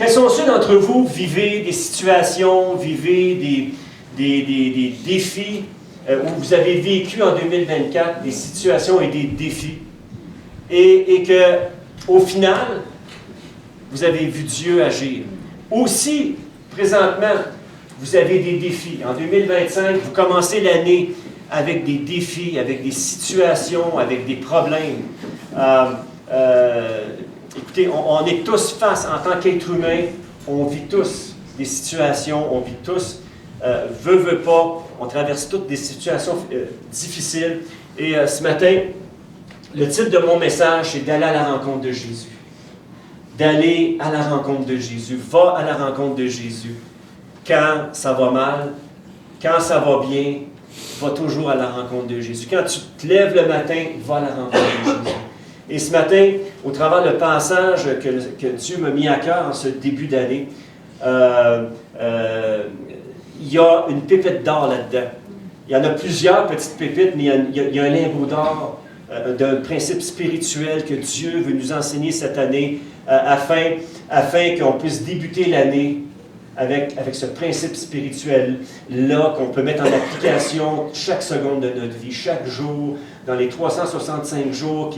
Quels sont ceux d'entre vous vivez des situations, vivez des défis, où vous avez vécu en 2024 des situations et des défis, et que, au final, vous avez vu Dieu agir. Aussi, présentement, vous avez des défis. En 2025, vous commencez l'année avec des défis, avec des situations, avec des problèmes. Écoutez, on est tous face, en tant qu'être humain, on vit tous des situations, on vit tous, veut pas, on traverse toutes des situations difficiles. Et ce matin, le titre de mon message, c'est d'aller à la rencontre de Jésus. D'aller à la rencontre de Jésus. Va à la rencontre de Jésus. Quand ça va mal, quand ça va bien, va toujours à la rencontre de Jésus. Quand tu te lèves le matin, va à la rencontre de Jésus. Et ce matin, au travers le passage que Dieu m'a mis à cœur en ce début d'année, il y a une pépite d'or là-dedans. Il y en a plusieurs petites pépites, mais il y a un lingot d'or d'un principe spirituel que Dieu veut nous enseigner cette année afin qu'on puisse débuter l'année avec ce principe spirituel-là qu'on peut mettre en application chaque seconde de notre vie, chaque jour, dans les 365 jours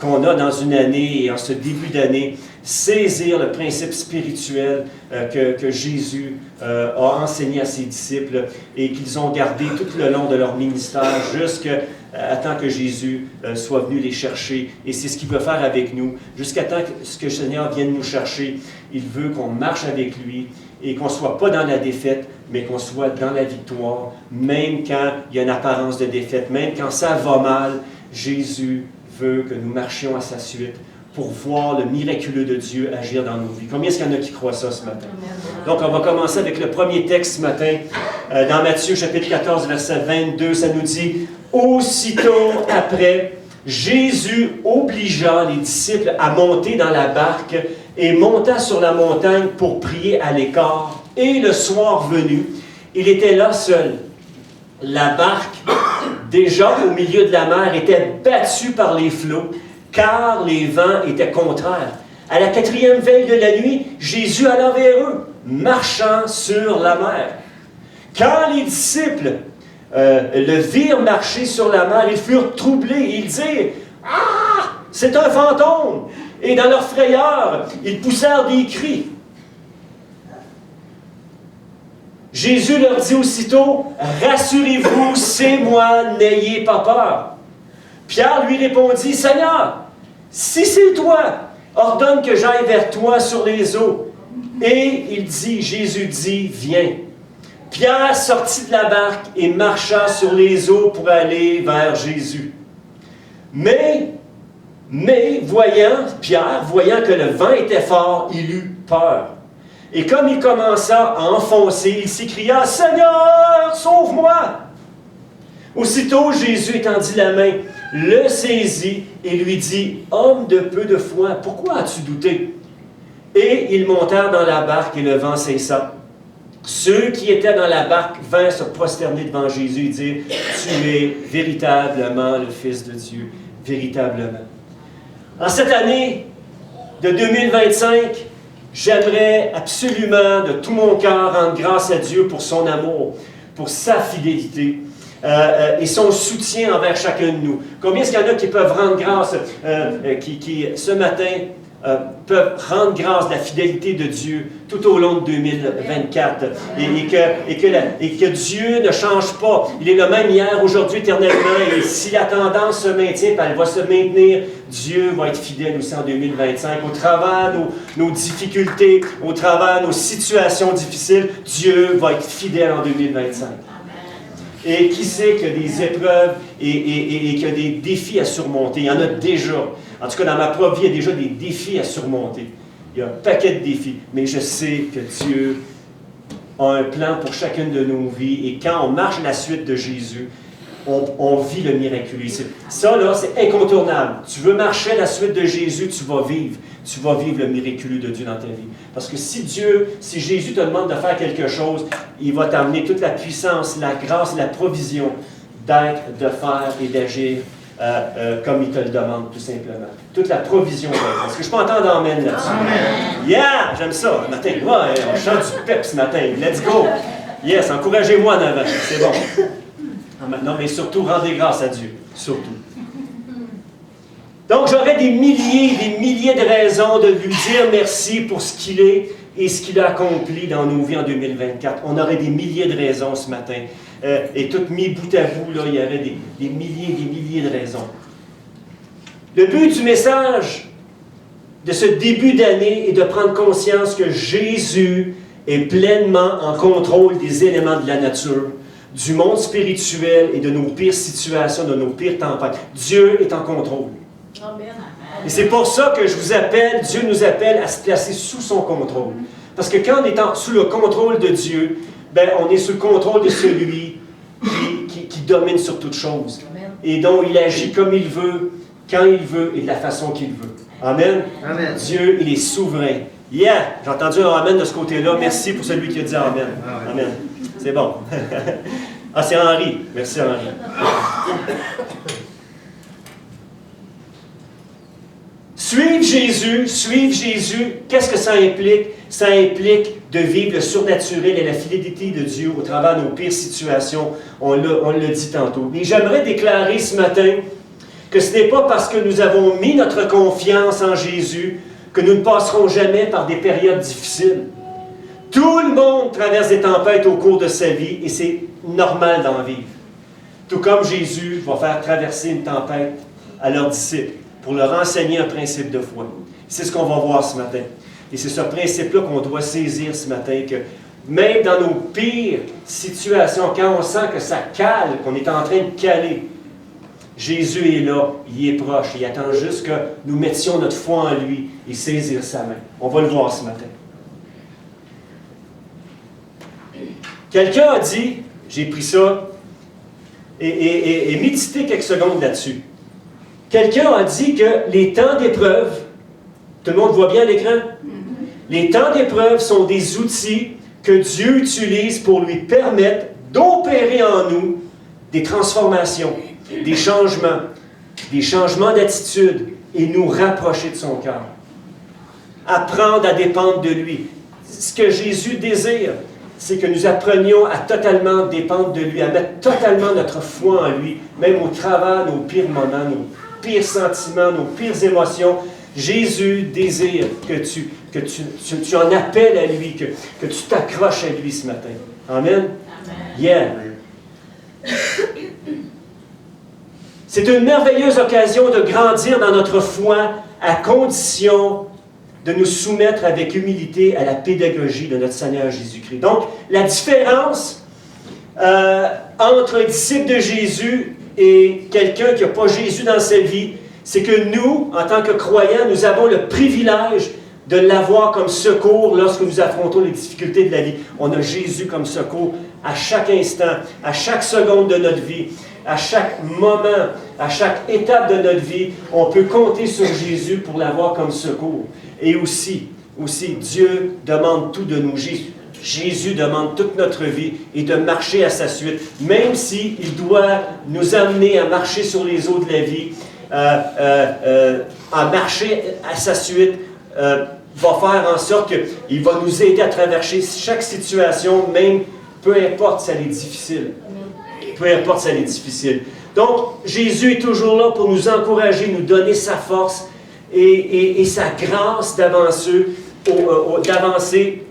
qu'on a dans une année et en ce début d'année, saisir le principe spirituel que Jésus a enseigné à ses disciples et qu'ils ont gardé tout le long de leur ministère jusqu'à temps que Jésus soit venu les chercher. Et c'est ce qu'il veut faire avec nous. Jusqu'à temps que le Seigneur vienne nous chercher, il veut qu'on marche avec lui et qu'on ne soit pas dans la défaite, mais qu'on soit dans la victoire, même quand il y a une apparence de défaite, même quand ça va mal. Jésus veut que nous marchions à sa suite pour voir le miraculeux de Dieu agir dans nos vies. Combien est-ce qu'il y en a qui croient ça ce matin? Donc, on va commencer avec le premier texte ce matin. Dans Matthieu, chapitre 14, verset 22, ça nous dit « Aussitôt après, Jésus obligea les disciples à monter dans la barque et monta sur la montagne pour prier à l'écart. Et le soir venu, il était là seul. La barque, déjà au milieu de la mer, était battue par les flots, car les vents étaient contraires. À la 4e veille de la nuit, Jésus alla vers eux, marchant sur la mer. Quand les disciples le virent marcher sur la mer, ils furent troublés. Ils dirent « Ah! C'est un fantôme! » Et dans leur frayeur, ils poussèrent des cris. Jésus leur dit aussitôt « Rassurez-vous, c'est moi, n'ayez pas peur. » Pierre lui répondit « Seigneur, si c'est toi, ordonne que j'aille vers toi sur les eaux. » Et Jésus dit « Viens. » Pierre sortit de la barque et marcha sur les eaux pour aller vers Jésus. Mais Pierre, voyant que le vent était fort, il eut peur. Et comme il commença à enfoncer, il s'écria « Seigneur, sauve-moi! » Aussitôt, Jésus étendit la main, le saisit et lui dit « Homme de peu de foi, pourquoi as-tu douté? » Et ils montèrent dans la barque et le vent cessa. Ceux qui étaient dans la barque vinrent se prosterner devant Jésus et dire « Tu es véritablement le Fils de Dieu, véritablement. » En cette année de 2025, j'aimerais absolument de tout mon cœur rendre grâce à Dieu pour son amour, pour sa fidélité et son soutien envers chacun de nous. Combien est-ce qu'il y en a qui peuvent rendre grâce, qui ce matin peuvent rendre grâce de la fidélité de Dieu tout au long de 2024 et que Dieu ne change pas. Il est le même hier, aujourd'hui, éternellement, et si la tendance se maintient, elle va se maintenir, Dieu va être fidèle aussi en 2025. Au travers de nos difficultés, au travers de nos situations difficiles, Dieu va être fidèle en 2025. Et qui sait qu'il y a des épreuves et qu'il y a des défis à surmonter? Il y en a déjà. En tout cas, dans ma propre vie, il y a déjà des défis à surmonter. Il y a un paquet de défis. Mais je sais que Dieu a un plan pour chacune de nos vies. Et quand on marche à la suite de Jésus, on vit le miraculeux. Ça, là, c'est incontournable. Tu veux marcher à la suite de Jésus, tu vas vivre. Tu vas vivre le miraculeux de Dieu dans ta vie. Parce que si Jésus te demande de faire quelque chose, il va t'amener toute la puissance, la grâce, la provision d'être, de faire et d'agir comme il te le demande, tout simplement. Toute la provision. Est-ce que je peux entendre amen là-dessus? Amen. Yeah! Yeah, j'aime ça, le matin. Ouais, on chante du pep ce matin. Let's go. Yes, encouragez-moi en avant. C'est bon. Non, mais surtout, rendez grâce à Dieu. Surtout. Donc, j'aurais des milliers de raisons de lui dire merci pour ce qu'il est et ce qu'il a accompli dans nos vies en 2024. On aurait des milliers de raisons ce matin. Et tout mis bout à bout, là, il y avait des milliers de raisons. Le but du message de ce début d'année est de prendre conscience que Jésus est pleinement en contrôle des éléments de la nature, du monde spirituel et de nos pires situations, de nos pires tempêtes. Dieu est en contrôle. Amen. Et c'est pour ça que Dieu nous appelle à se placer sous son contrôle. Parce que quand on est sous le contrôle de Dieu, ben, on est sous le contrôle de celui qui domine sur toute chose. Et dont il agit comme il veut, quand il veut et de la façon qu'il veut. Amen. Amen. Dieu, il est souverain. Yeah! J'ai entendu un amen de ce côté-là. Merci pour celui qui a dit amen. Amen. C'est bon. Ah, c'est Henri. Merci, Henri. Suivre Jésus, qu'est-ce que ça implique? Ça implique de vivre le surnaturel et la fidélité de Dieu au travers de nos pires situations. On l'a dit tantôt. Et j'aimerais déclarer ce matin que ce n'est pas parce que nous avons mis notre confiance en Jésus que nous ne passerons jamais par des périodes difficiles. Tout le monde traverse des tempêtes au cours de sa vie et c'est normal d'en vivre. Tout comme Jésus va faire traverser une tempête à leurs disciples pour leur enseigner un principe de foi. C'est ce qu'on va voir ce matin. Et c'est ce principe-là qu'on doit saisir ce matin, que même dans nos pires situations, quand on sent que ça cale, qu'on est en train de caler, Jésus est là, il est proche, il attend juste que nous mettions notre foi en lui et saisir sa main. On va le voir ce matin. Quelqu'un a dit, j'ai pris ça, et méditez quelques secondes là-dessus. Quelqu'un a dit que les temps d'épreuve, tout le monde voit bien l'écran? Les temps d'épreuve sont des outils que Dieu utilise pour lui permettre d'opérer en nous des transformations, des changements d'attitude et nous rapprocher de son cœur. Apprendre à dépendre de lui. Ce que Jésus désire, c'est que nous apprenions à totalement dépendre de lui, à mettre totalement notre foi en lui, même au travers de nos pires moments, nos pires sentiments, nos pires émotions. Jésus désire que tu en appelles à lui, que tu t'accroches à lui ce matin. Amen? Amen. Yeah. C'est une merveilleuse occasion de grandir dans notre foi à condition de nous soumettre avec humilité à la pédagogie de notre Seigneur Jésus-Christ. Donc, la différence entre un disciple de Jésus et quelqu'un qui n'a pas Jésus dans sa vie, c'est que nous, en tant que croyants, nous avons le privilège de l'avoir comme secours lorsque nous affrontons les difficultés de la vie. On a Jésus comme secours à chaque instant, à chaque seconde de notre vie, à chaque moment, à chaque étape de notre vie. On peut compter sur Jésus pour l'avoir comme secours. Et aussi, Dieu demande tout de nous. Jésus demande toute notre vie et de marcher à sa suite, même s'il doit nous amener à marcher sur les eaux de la vie, à marcher à sa suite, va faire en sorte qu'il va nous aider à traverser chaque situation, même peu importe si elle est difficile. Peu importe si elle est difficile. Donc, Jésus est toujours là pour nous encourager, nous donner sa force et sa grâce d'avancer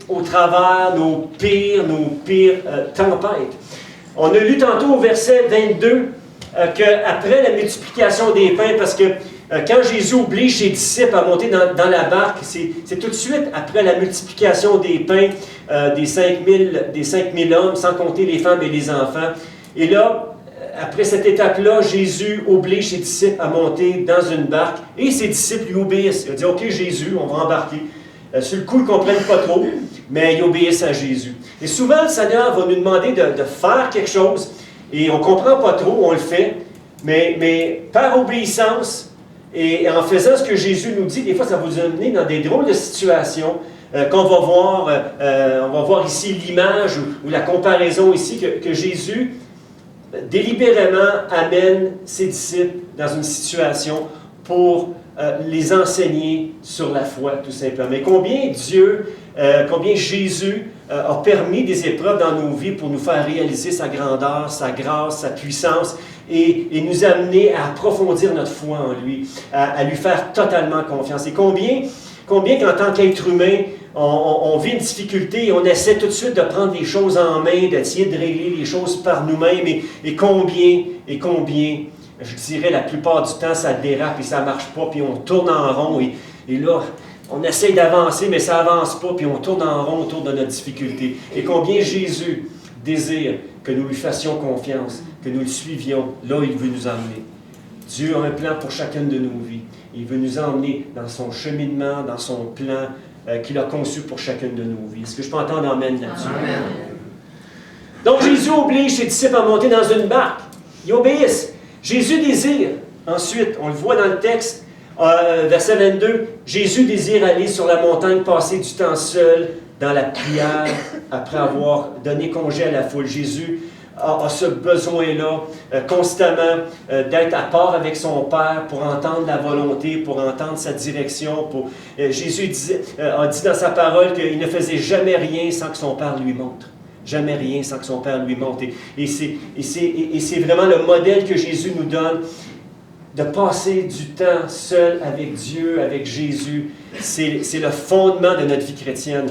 au travers nos pires tempêtes. On a lu tantôt au verset 22 qu'après la multiplication des pains, parce que quand Jésus oblige ses disciples à monter dans la barque, c'est tout de suite après la multiplication des pains des 5000 hommes, sans compter les femmes et les enfants. Et là, après cette étape-là, Jésus oblige ses disciples à monter dans une barque et ses disciples lui obéissent. Il a dit, « OK, Jésus, on va embarquer. » Sur le coup, ils ne comprennent pas trop, mais ils obéissent à Jésus. Et souvent, le Seigneur va nous demander de faire quelque chose et on ne comprend pas trop, on le fait, mais par obéissance et en faisant ce que Jésus nous dit, des fois, ça va nous amener dans des drôles de situations qu'on va voir. On va voir ici l'image ou la comparaison ici que Jésus délibérément amène ses disciples dans une situation pour les enseigner sur la foi, tout simplement. Et combien Jésus a permis des épreuves dans nos vies pour nous faire réaliser sa grandeur, sa grâce, sa puissance et nous amener à approfondir notre foi en lui, à lui faire totalement confiance. Et combien qu'en tant qu'être humain, on vit une difficulté et on essaie tout de suite de prendre les choses en main, d'essayer de régler les choses par nous-mêmes. Et combien, je dirais la plupart du temps, ça dérape et ça ne marche pas, puis on tourne en rond. Et là, on essaie d'avancer, mais ça n'avance pas, puis on tourne en rond autour de notre difficulté. Et combien Jésus désire que nous lui fassions confiance, que nous le suivions là où il veut nous emmener. Dieu a un plan pour chacune de nos vies. Il veut nous emmener dans son cheminement, dans son plan qu'il a conçu pour chacune de nos vies. Est-ce que je peux entendre amène là-dessus? Amen. Donc Jésus oblige ses disciples à monter dans une barque. Ils obéissent. Jésus désire. Ensuite, on le voit dans le texte, verset 22, Jésus désire aller sur la montagne, passer du temps seul dans la prière, après avoir donné congé à la foule. Jésus a ce besoin-là constamment d'être à part avec son Père pour entendre la volonté, pour entendre sa direction. Jésus a dit dans sa parole qu'il ne faisait jamais rien sans que son Père lui montre. Jamais rien sans que son Père lui montre. Et c'est vraiment le modèle que Jésus nous donne de passer du temps seul avec Dieu, avec Jésus. C'est le fondement de notre vie chrétienne.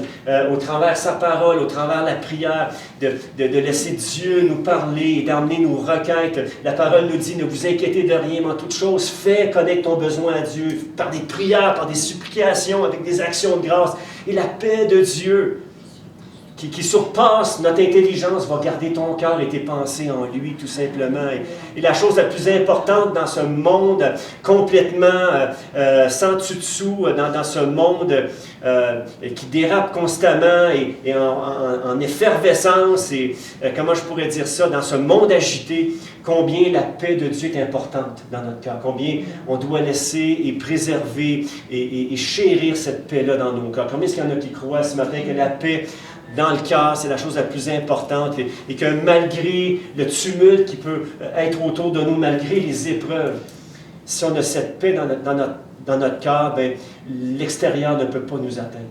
Au travers sa parole, au travers la prière, de laisser Dieu nous parler et d'emmener nos requêtes. La parole nous dit, ne vous inquiétez de rien, mais en toute chose, fais connaître ton besoin à Dieu, par des prières, par des supplications, avec des actions de grâce. Et la paix de Dieu, qui surpasse notre intelligence, va garder ton cœur et tes pensées en lui, tout simplement. Et la chose la plus importante dans ce monde complètement sans dessus-dessous, dans ce monde qui dérape constamment et en effervescence, et comment je pourrais dire ça, dans ce monde agité, combien la paix de Dieu est importante dans notre cœur, combien on doit laisser et préserver et chérir cette paix-là dans nos cœurs. Combien est-ce qu'il y en a qui croient ce matin que la paix dans le cœur, c'est la chose la plus importante et que malgré le tumulte qui peut être autour de nous, malgré les épreuves, si on a cette paix dans notre cœur, ben, l'extérieur ne peut pas nous atteindre.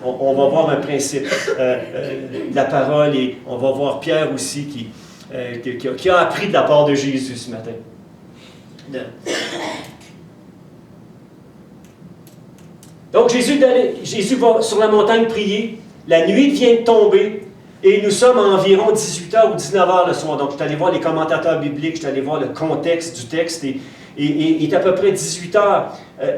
On va voir un principe de la parole et on va voir Pierre aussi qui a appris de la part de Jésus ce matin. Donc Jésus va sur la montagne prier. La nuit vient de tomber et nous sommes à environ 18h ou 19h le soir. Donc, je suis allé voir les commentateurs bibliques, je suis allé voir le contexte du texte et il est à peu près 18h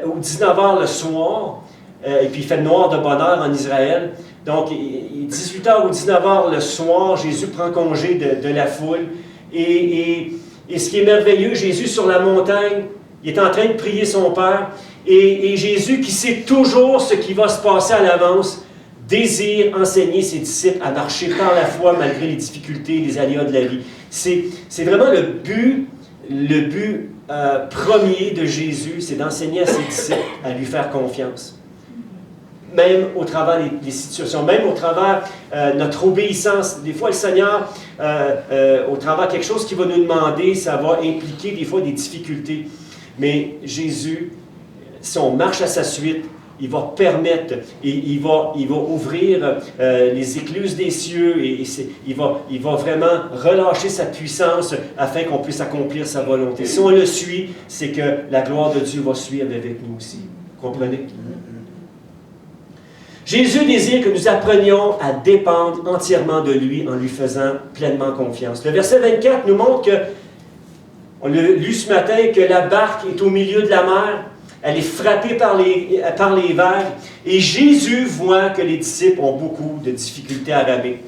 ou 19h le soir. Et puis, il fait noir de bonne heure en Israël. Donc, 18h ou 19h le soir, Jésus prend congé de la foule. Et ce qui est merveilleux, Jésus sur la montagne, il est en train de prier son Père. Et Jésus, qui sait toujours ce qui va se passer à l'avance, désire enseigner ses disciples à marcher par la foi malgré les difficultés, les aléas de la vie. C'est vraiment le but premier de Jésus, c'est d'enseigner à ses disciples à lui faire confiance. Même au travers des situations, même au travers notre obéissance. Des fois, le Seigneur, au travers quelque chose qu'il va nous demander, ça va impliquer des fois des difficultés. Mais Jésus, si on marche à sa suite, il va permettre, et il va ouvrir les écluses des cieux et il va vraiment relâcher sa puissance afin qu'on puisse accomplir sa volonté. Si on le suit, c'est que la gloire de Dieu va suivre avec nous aussi. Vous comprenez? Jésus désire que nous apprenions à dépendre entièrement de lui en lui faisant pleinement confiance. Le verset 24 nous montre que, on l'a lu ce matin, que la barque est au milieu de la mer. Elle est frappée par les vagues. Et Jésus voit que les disciples ont beaucoup de difficultés à ramer.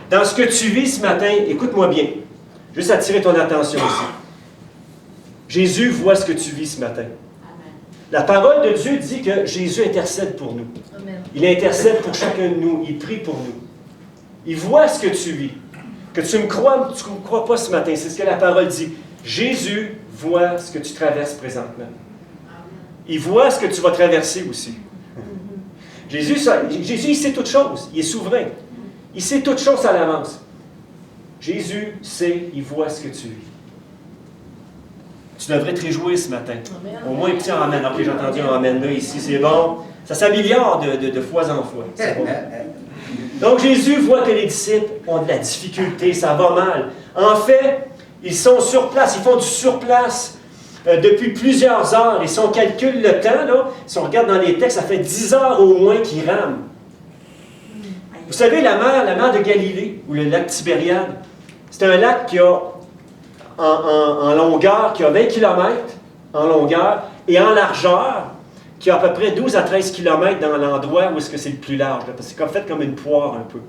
Dans ce que tu vis ce matin, écoute-moi bien. Juste attirer ton attention ici. Jésus voit ce que tu vis ce matin. Amen. La parole de Dieu dit que Jésus intercède pour nous. Amen. Il intercède pour chacun de nous. Il prie pour nous. Il voit ce que tu vis. Que tu me crois ou tu ne me crois pas ce matin. C'est ce que la parole dit. Jésus voit ce que tu traverses présentement. Il voit ce que tu vas traverser aussi. Jésus, il sait toutes choses. Il est souverain. Il sait toutes choses à l'avance. Jésus sait, il voit ce que tu vis. Tu devrais te réjouir ce matin. Au moins, petit amen. Ok, j'ai entendu un amen là, ici, c'est bon. Ça s'améliore de fois en fois. C'est bon. Donc, Jésus voit que les disciples ont de la difficulté, ça va mal. En fait, ils sont sur place, ils font du surplace depuis plusieurs heures. Et si on calcule le temps, là, si on regarde dans les textes, ça fait 10 heures au moins qu'ils rament. Vous savez, la mer de Galilée, ou le lac Tibériade, c'est un lac qui a en longueur, qui a 20 km en longueur, et en largeur, qui a à peu près 12 à 13 km dans l'endroit où est-ce que c'est le plus large. Là, parce que c'est fait comme une poire un peu.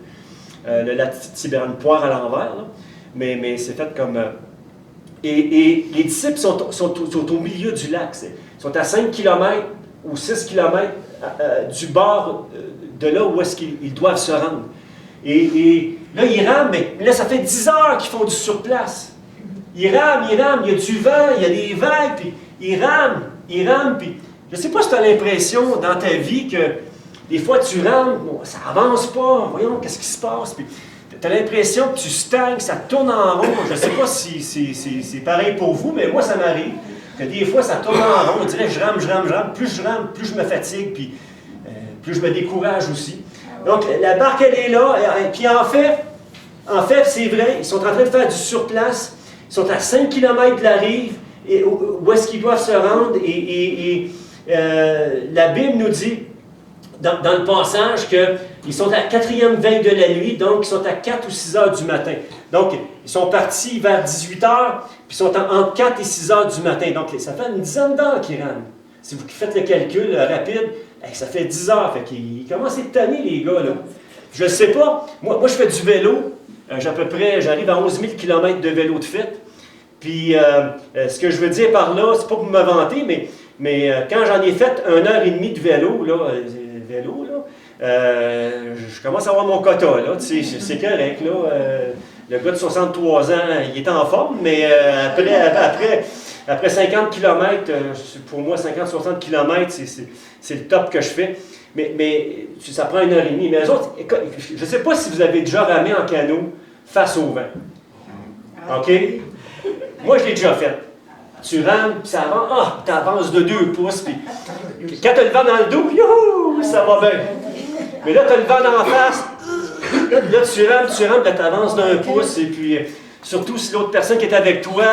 Le lac Tibériade, une poire à l'envers, là, mais c'est fait comme... Et les disciples sont au milieu du lac. Ils sont à 5 km ou 6 km du bord de là où est-ce qu'ils doivent se rendre. Et là, ils rament, mais là, ça fait 10 heures qu'ils font du surplace. Ils rament, il y a du vent, il y a des vagues, puis ils rament, puis je ne sais pas si tu as l'impression dans ta vie que des fois tu rames, bon, ça avance pas, voyons, qu'est-ce qui se passe, puis tu as l'impression que tu stagnes, ça tourne en rond. Je ne sais pas si c'est pareil pour vous, mais moi, ça m'arrive que des fois, ça tourne en rond. On dirait que je rame. Plus je rame, plus je me fatigue, puis plus je me décourage aussi. Donc, la barque, elle est là. Et puis, en fait, c'est vrai, ils sont en train de faire du surplace. Ils sont à 5 km de la rive, et où est-ce qu'ils doivent se rendre. Et la Bible nous dit, dans le passage, qu'ils sont à la 4e veille de la nuit, donc ils sont à 4 ou 6 heures du matin. Donc, ils sont partis vers 18 heures, puis ils sont entre 4 et 6 heures du matin. Donc, ça fait une dizaine d'heures qu'ils rament. Si vous faites le calcul rapide, ça fait 10 heures. Fait qu'ils commencent à être tannés, les gars, là. Je ne sais pas. Moi, je fais du vélo. J'arrive à 11 000 km de vélo de fait. Puis, ce que je veux dire par là, c'est pas pour me vanter, mais quand j'en ai fait 1h30 de vélo, je commence à avoir mon quota, là, c'est correct, là. Le gars de 63 ans, il est en forme, mais après 50 km, pour moi, 50-60 km, c'est le top que je fais. Mais ça prend 1h30. Mais eux autres, je ne sais pas si vous avez déjà ramé en canot face au vent. OK? Moi, je l'ai déjà fait. Tu rames, puis ça avance. Tu avances de 2 pouces. Puis quand tu as le vent dans le dos, youhou, ça va bien. Mais là, tu as le vent dans la face. Là, tu rames, là, tu avances d'un pouce. Et puis, surtout si l'autre personne qui est avec toi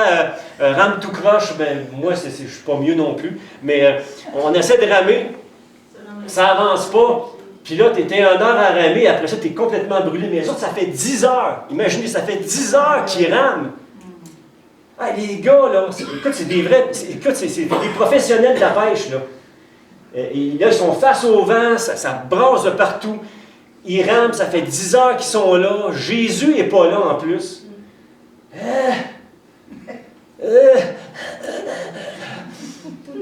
rame tout croche, ben moi, je ne suis pas mieux non plus. Mais on essaie de ramer. Ça avance pas. Puis là, tu étais 1 heure à ramer. Après ça, tu es complètement brûlé. Mais les autres, ça fait 10 heures. Imaginez, ça fait 10 heures qu'ils rament. Ah, les gars, là, écoute, c'est des professionnels de la pêche, là. Et là, ils sont face au vent, ça brasse de partout. Ils rament, ça fait 10 heures qu'ils sont là. Jésus n'est pas là en plus.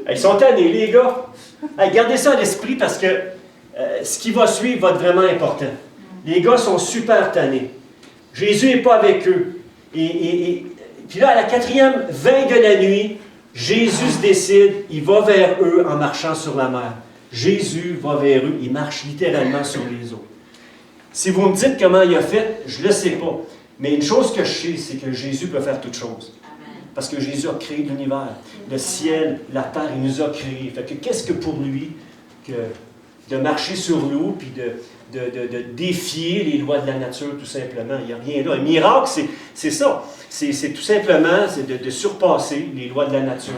Ils sont tannés, les gars. Gardez ça à l'esprit parce que ce qui va suivre va être vraiment important. Les gars sont super tannés. Jésus n'est pas avec eux. Puis là, à la 4e veille de la nuit, Jésus se décide, il va vers eux en marchant sur la mer. Jésus va vers eux, il marche littéralement sur les eaux. Si vous me dites comment il a fait, je ne le sais pas. Mais une chose que je sais, c'est que Jésus peut faire toutes choses. Parce que Jésus a créé l'univers, le ciel, la terre, il nous a créés. Fait que qu'est-ce que pour lui que de marcher sur l'eau puis de défier les lois de la nature, tout simplement? Il n'y a rien là. Un miracle, c'est ça. C'est tout simplement de surpasser les lois de la nature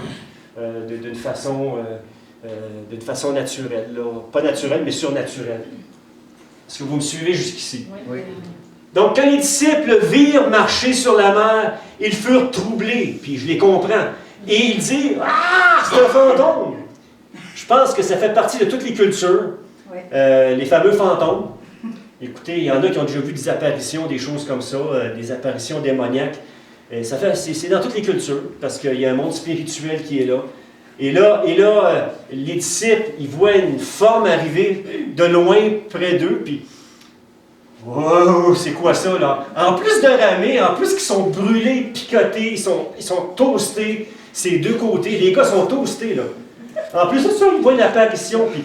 d'une façon naturelle. Là. Pas naturelle, mais surnaturelle. Est-ce que vous me suivez jusqu'ici? Oui. Donc, quand les disciples virent marcher sur la mer, ils furent troublés, puis je les comprends. Et ils disent, « Ah, c'est un fantôme! » Je pense que ça fait partie de toutes les cultures, les fameux fantômes. Écoutez, il y en a qui ont déjà vu des apparitions, des choses comme ça, des apparitions démoniaques. C'est dans toutes les cultures, parce qu'il y a un monde spirituel qui est là. Et là, les disciples, ils voient une forme arriver de loin près d'eux, puis wow, c'est quoi ça, là? En plus de ramer, en plus qu'ils sont brûlés, picotés, ils sont toastés, ces deux côtés, les gars sont toastés, là. En plus de ça, ils voient une apparition, puis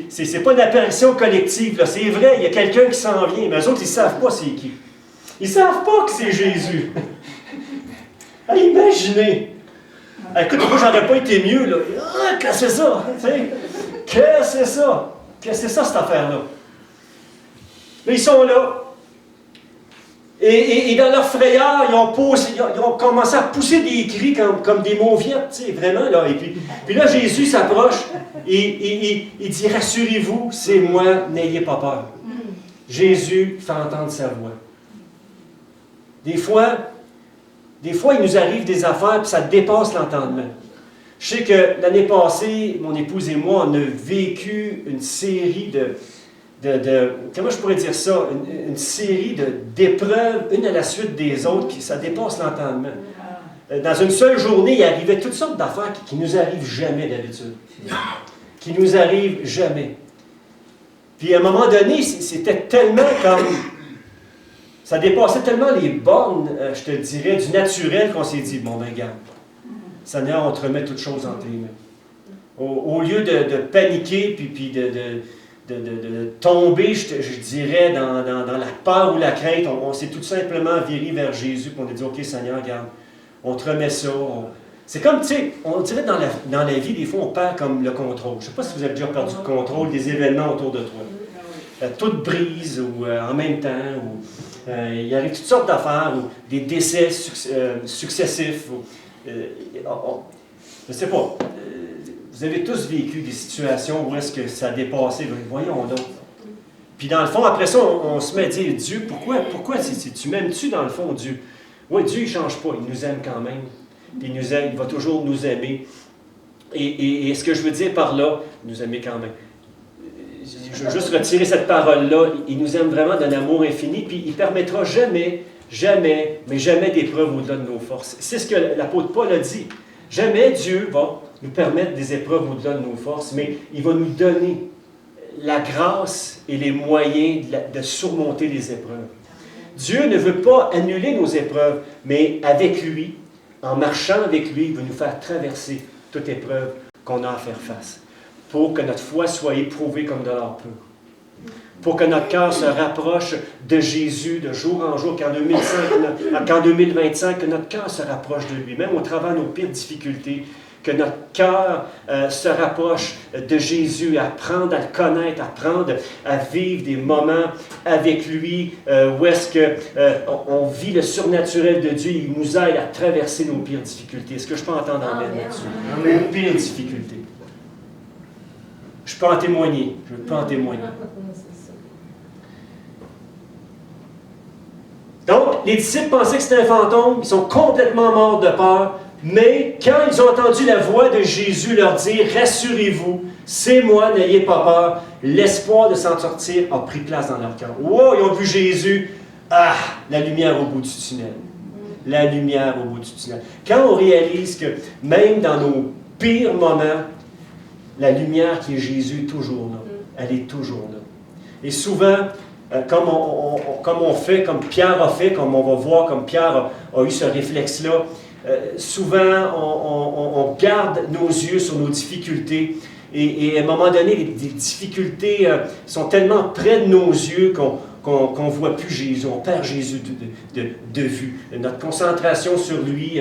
c'est pas une apparition collective, là, c'est vrai, il y a quelqu'un qui s'en vient, mais eux autres, ils savent pas c'est qui. Ils savent pas que c'est Jésus. Imaginez! Écoute, moi, j'aurais pas été mieux, là. Ah, qu'est-ce que c'est ça? Qu'est-ce que c'est ça? Qu'est-ce que c'est ça, cette affaire-là? Là, ils sont là. Et dans leur frayeur, ils ont commencé à pousser des cris comme des mauviettes, tu sais, vraiment, là. Et puis là, Jésus s'approche et il dit, rassurez-vous, c'est moi, n'ayez pas peur. Jésus fait entendre sa voix. Des fois, il nous arrive des affaires, puis ça dépasse l'entendement. Je sais que l'année passée, mon épouse et moi, on a vécu une série comment je pourrais dire ça? Une série d'épreuves, une à la suite des autres, ça dépasse l'entendement. Dans une seule journée, il arrivait toutes sortes d'affaires qui ne nous arrivent jamais d'habitude. Qui nous arrivent jamais. Puis à un moment donné, c'était tellement comme... Ça dépassait tellement les bornes, je te dirais, du naturel qu'on s'est dit, bon ben regarde, Seigneur, on te remet toutes choses entre tes mains. Au lieu de paniquer, puis de tomber, je dirais, dans la peur ou la crainte, on s'est tout simplement viré vers Jésus, puis on a dit, OK Seigneur, regarde, on te remet ça. C'est comme, tu sais, on dirait dans la vie, des fois, on perd comme le contrôle. Je ne sais pas si vous avez déjà perdu le contrôle des événements autour de toi. Tout brise, ou en même temps, ou il arrive toutes sortes d'affaires, ou des décès successifs. Je ne sais pas. Vous avez tous vécu des situations où est-ce que ça a dépassé. Voyons donc. Puis dans le fond, après ça, on se met à dire, Dieu, pourquoi tu m'aimes-tu dans le fond, Dieu? Oui, Dieu, il ne change pas. Il nous aime quand même. Puis il va toujours nous aimer. Et ce que je veux dire par là, nous aimer quand même. Je veux juste retirer cette parole-là. Il nous aime vraiment d'un amour infini, puis il ne permettra jamais d'épreuve au-delà de nos forces. C'est ce que l'apôtre Paul a dit. Jamais Dieu va nous permettre des épreuves au-delà de nos forces, mais il va nous donner la grâce et les moyens de surmonter les épreuves. Dieu ne veut pas annuler nos épreuves, mais avec lui, en marchant avec lui, il veut nous faire traverser toute épreuve qu'on a à faire face, pour que notre foi soit éprouvée comme de l'or pur, pour que notre cœur se rapproche de Jésus de jour en jour, qu'en 2025, que notre cœur se rapproche de lui, même au travers de nos pires difficultés, que notre cœur se rapproche de Jésus, apprendre à le connaître, apprendre à vivre des moments avec lui, où est-ce qu'on vit le surnaturel de Dieu, il nous aide à traverser nos pires difficultés. Est-ce que je peux entendre amen là-dessus? Nos pires difficultés. Je peux en témoigner. Je peux en témoigner. Donc, les disciples pensaient que c'était un fantôme, ils sont complètement morts de peur, mais quand ils ont entendu la voix de Jésus leur dire « Rassurez-vous, c'est moi, n'ayez pas peur », l'espoir de s'en sortir a pris place dans leur cœur. Wow, ils ont vu Jésus, la lumière au bout du tunnel. La lumière au bout du tunnel. Quand on réalise que même dans nos pires moments, la lumière qui est Jésus est toujours là. Elle est toujours là. Et souvent, comme on fait, comme Pierre a fait, comme on va voir, comme Pierre a eu ce réflexe-là, souvent on garde nos yeux sur nos difficultés et à un moment donné, les difficultés sont tellement près de nos yeux qu'on ne voit plus Jésus, on perd Jésus de vue. Notre concentration sur lui,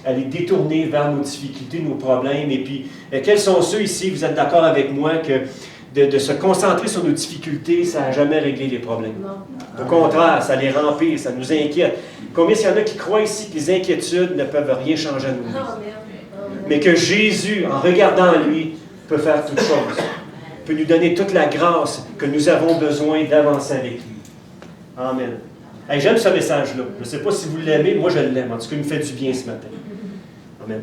elle est détournée vers nos difficultés, nos problèmes. Et puis, quels sont ceux ici, vous êtes d'accord avec moi, que de se concentrer sur nos difficultés, ça n'a jamais réglé les problèmes. Non. Au contraire, ça les remplit, ça nous inquiète. Combien il y en a qui croient ici que les inquiétudes ne peuvent rien changer à nos vies? Mais que Jésus, en regardant lui, peut faire toutes choses. Peut nous donner toute la grâce que nous avons besoin d'avancer avec lui. Amen. Hey, j'aime ce message-là. Je ne sais pas si vous l'aimez, moi je l'aime. En tout cas, il me fait du bien ce matin. Amen.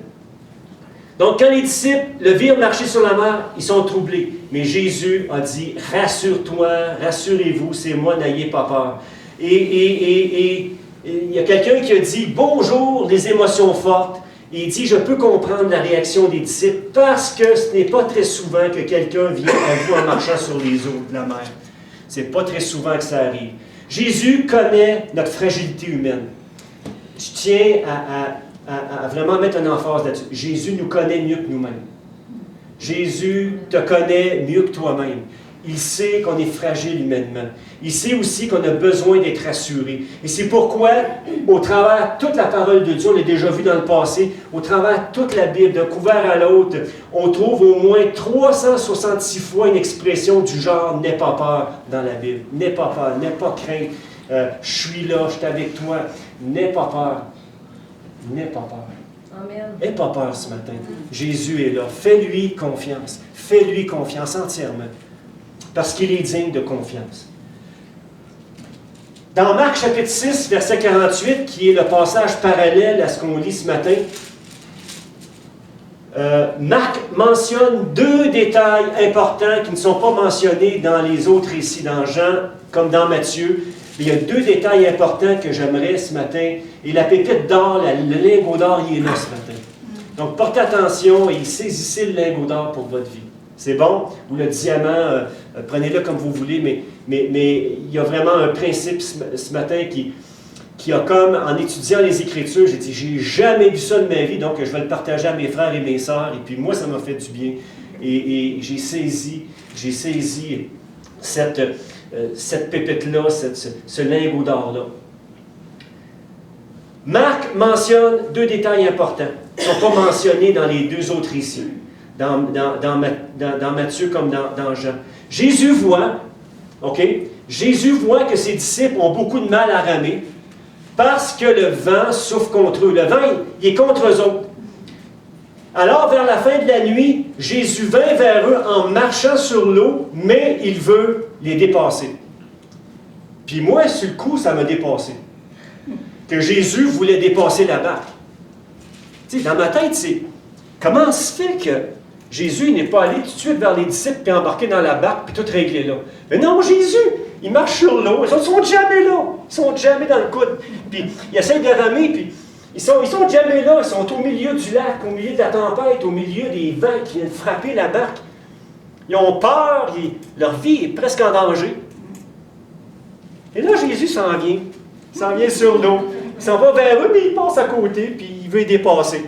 Donc, quand les disciples le virent marcher sur la mer, ils sont troublés. Mais Jésus a dit, « Rassure-toi, rassurez-vous, c'est moi, n'ayez pas peur. » Et il y a quelqu'un qui a dit, « Bonjour, les émotions fortes. » Et il dit, « Je peux comprendre la réaction des disciples parce que ce n'est pas très souvent que quelqu'un vient à vous en marchant sur les eaux de la mer. Ce n'est pas très souvent que ça arrive. » Jésus connaît notre fragilité humaine. Je tiens à vraiment mettre un emphase là-dessus. Jésus nous connaît mieux que nous-mêmes. Jésus te connaît mieux que toi-même. il sait qu'on est fragile humainement. Il sait aussi qu'on a besoin d'être rassuré. Et c'est pourquoi, au travers de toute la parole de Dieu, on l'a déjà vu dans le passé, au travers de toute la Bible, d'un couvert à l'autre, on trouve au moins 366 fois une expression du genre « n'aie pas peur » dans la Bible. « N'aie pas peur, n'aie pas crainte, je suis là, je suis avec toi. N'aie pas peur, n'aie pas peur. » Amen. N'aie pas peur ce matin. Jésus est là. Fais-lui confiance. Fais-lui confiance entièrement. Parce qu'il est digne de confiance. Dans Marc chapitre 6, verset 48, qui est le passage parallèle à ce qu'on lit ce matin, Marc mentionne deux détails importants qui ne sont pas mentionnés dans les autres récits, dans Jean comme dans Matthieu. Il y a deux détails importants que j'aimerais ce matin. Et la pépite d'or, le lingot d'or, il est là ce matin. Donc portez attention et saisissez le lingot d'or pour votre vie. C'est bon? Ou le diamant, prenez-le comme vous voulez, mais il y a vraiment un principe ce matin qui a comme, en étudiant les Écritures, j'ai dit, j'ai jamais vu ça de ma vie, donc je vais le partager à mes frères et mes sœurs, et puis moi, ça m'a fait du bien. Et j'ai saisi cette pépite-là, ce lingot d'or-là. Marc mentionne deux détails importants, qui ne sont pas mentionnés dans les deux autres récits. Dans Matthieu comme dans Jean. Jésus voit que ses disciples ont beaucoup de mal à ramer parce que le vent souffle contre eux. Le vent, il est contre eux autres. Alors, vers la fin de la nuit, Jésus vint vers eux en marchant sur l'eau, mais il veut les dépasser. Puis moi, sur le coup, ça m'a dépassé. Que Jésus voulait dépasser la barque. Tu sais, dans ma tête, c'est comment se fait que Jésus n'est pas allé tout de suite vers les disciples puis embarqué dans la barque puis tout réglé là. Mais non, Jésus, il marche sur l'eau. Ils sont jamais là. Ils sont jamais dans le coude. Puis ils essayent de ramer, puis ils sont jamais là. Ils sont au milieu du lac, au milieu de la tempête, au milieu des vents qui viennent frapper la barque. Ils ont peur, leur vie est presque en danger. Et là, Jésus s'en vient. Il s'en vient sur l'eau. Il s'en va vers eux, mais il passe à côté, puis il veut les dépasser.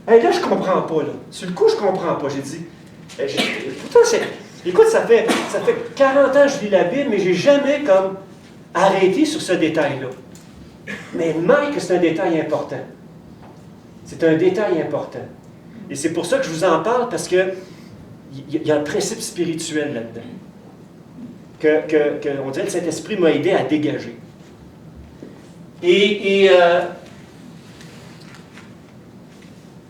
Hey, là, je ne comprends pas. Là. Sur le coup, je ne comprends pas. J'ai dit, écoute, ça fait 40 ans que je lis la Bible, mais je n'ai jamais comme arrêté sur ce détail-là. Mais Mike, c'est un détail important. C'est un détail important. Et c'est pour ça que je vous en parle, parce qu'il y a un principe spirituel là-dedans. On dirait que le Saint-Esprit m'a aidé à dégager.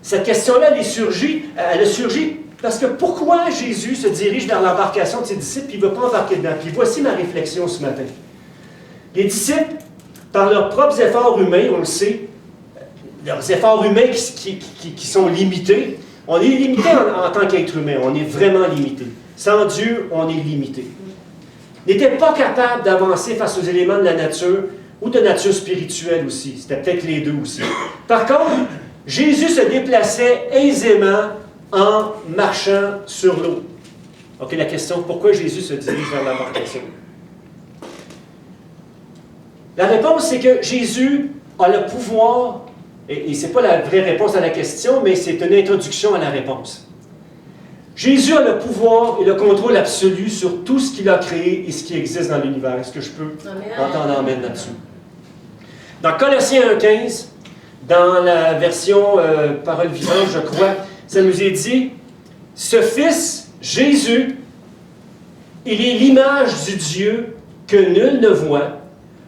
Cette question-là, elle a surgi parce que pourquoi Jésus se dirige vers l'embarcation de ses disciples et il ne veut pas embarquer dedans? Puis voici ma réflexion ce matin. Les disciples, par leurs propres efforts humains, on le sait, leurs efforts humains qui sont limités, on est limité en tant qu'être humain, on est vraiment limité. Sans Dieu, on est limité. N'étaient pas capables d'avancer face aux éléments de la nature ou de nature spirituelle aussi. C'était peut-être les deux aussi. Par contre, Jésus se déplaçait aisément en marchant sur l'eau. OK, la question, pourquoi Jésus se dirige vers l'embarcation? La réponse, c'est que Jésus a le pouvoir, et ce n'est pas la vraie réponse à la question, mais c'est une introduction à la réponse. Jésus a le pouvoir et le contrôle absolu sur tout ce qu'il a créé et ce qui existe dans l'univers. Est-ce que je peux entendre amène là-dessus? Dans Colossiens 1,15, dans la version Parole vivante, je crois, ça nous est dit, ce Fils, Jésus, il est l'image du Dieu que nul ne voit.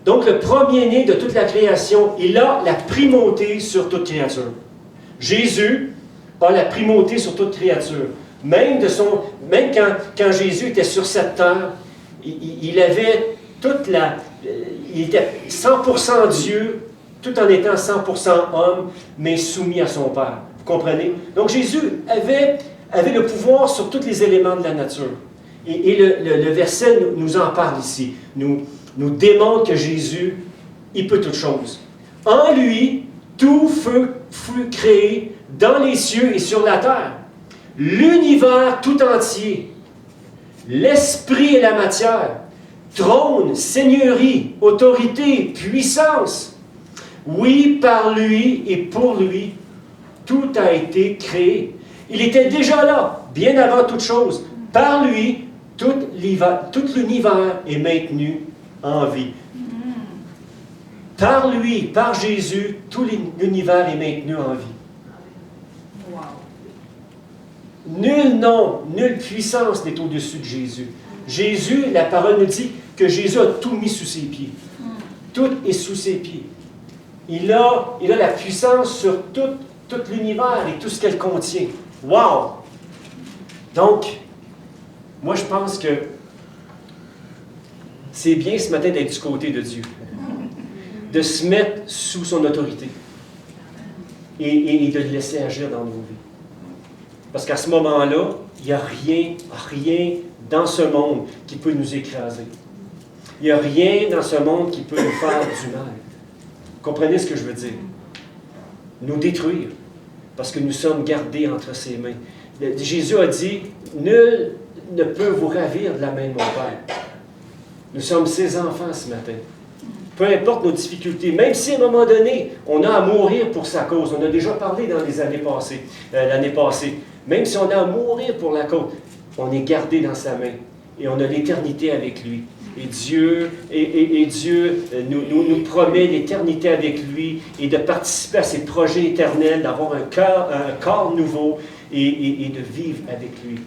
Donc, le premier-né de toute la création, il a la primauté sur toute créature. Jésus a la primauté sur toute créature. Même quand Jésus était sur cette terre, il avait il était 100% Dieu, tout en étant 100% homme, mais soumis à son Père. Vous comprenez? Donc Jésus avait le pouvoir sur tous les éléments de la nature. Et le verset nous en parle ici. Nous démontre que Jésus, il peut toutes choses. En lui, tout fut créé dans les cieux et sur la terre. L'univers tout entier, l'esprit et la matière, trône, seigneurie, autorité, puissance. Oui, par lui et pour lui, tout a été créé. Il était déjà là, bien avant toute chose. Par lui, tout l'univers est maintenu en vie. Par lui, par Jésus, tout l'univers est maintenu en vie. Wow. Nul nom, nulle puissance n'est au-dessus de Jésus. Jésus, la parole nous dit que Jésus a tout mis sous ses pieds. Tout est sous ses pieds. Il a la puissance sur tout l'univers et tout ce qu'elle contient. Wow! Donc, moi je pense que c'est bien ce matin d'être du côté de Dieu. De se mettre sous son autorité. Et de le laisser agir dans nos vies. Parce qu'à ce moment-là, il n'y a rien dans ce monde qui peut nous écraser. Il n'y a rien dans ce monde qui peut nous faire du mal. Comprenez ce que je veux dire? Nous détruire. Parce que nous sommes gardés entre ses mains. Jésus a dit, nul ne peut vous ravir de la main de mon Père. Nous sommes ses enfants ce matin. Peu importe nos difficultés, même si à un moment donné, on a à mourir pour sa cause. On a déjà parlé dans les années passées, l'année passée. Même si on a à mourir pour la cause, on est gardé dans sa main. Et on a l'éternité avec lui. Et Dieu, Dieu nous promet l'éternité avec lui et de participer à ses projets éternels, d'avoir un corps nouveau et de vivre avec lui.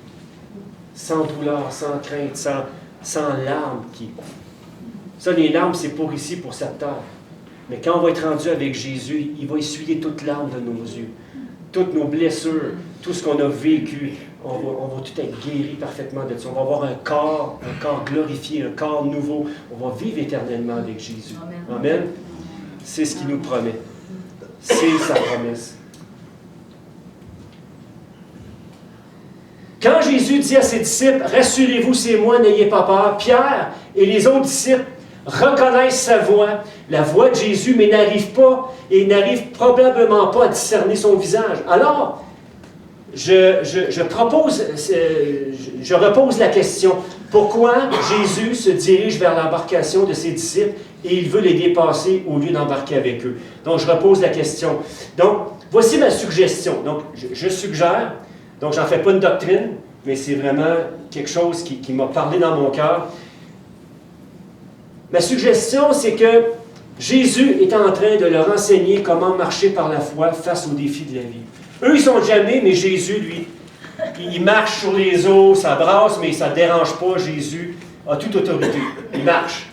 Sans douleur, sans crainte, sans larmes. Ça, les larmes, c'est pour ici, pour cette terre. Mais quand on va être rendu avec Jésus, il va essuyer toute larme de nos yeux. Toutes nos blessures, tout ce qu'on a vécu, on va tout être guéri parfaitement de ça. On va avoir un corps glorifié, un corps nouveau. On va vivre éternellement avec Jésus. Amen. Amen. C'est ce qu'il nous promet. C'est sa promesse. Quand Jésus dit à ses disciples, « Rassurez-vous, c'est moi, n'ayez pas peur », Pierre et les autres disciples reconnaissent sa voix, la voix de Jésus, mais n'arrivent pas et n'arrivent probablement pas à discerner son visage. Alors, je repose la question. Pourquoi Jésus se dirige vers l'embarcation de ses disciples et il veut les dépasser au lieu d'embarquer avec eux? Donc, je repose la question. Donc, voici ma suggestion. Donc, je suggère, donc j'en fais pas une doctrine, mais c'est vraiment quelque chose qui m'a parlé dans mon cœur. Ma suggestion, c'est que Jésus est en train de leur enseigner comment marcher par la foi face aux défis de la vie. Eux, ils sont jamais, mais Jésus, lui, il marche sur les eaux, ça brasse, mais ça ne dérange pas. Jésus a toute autorité. Il marche.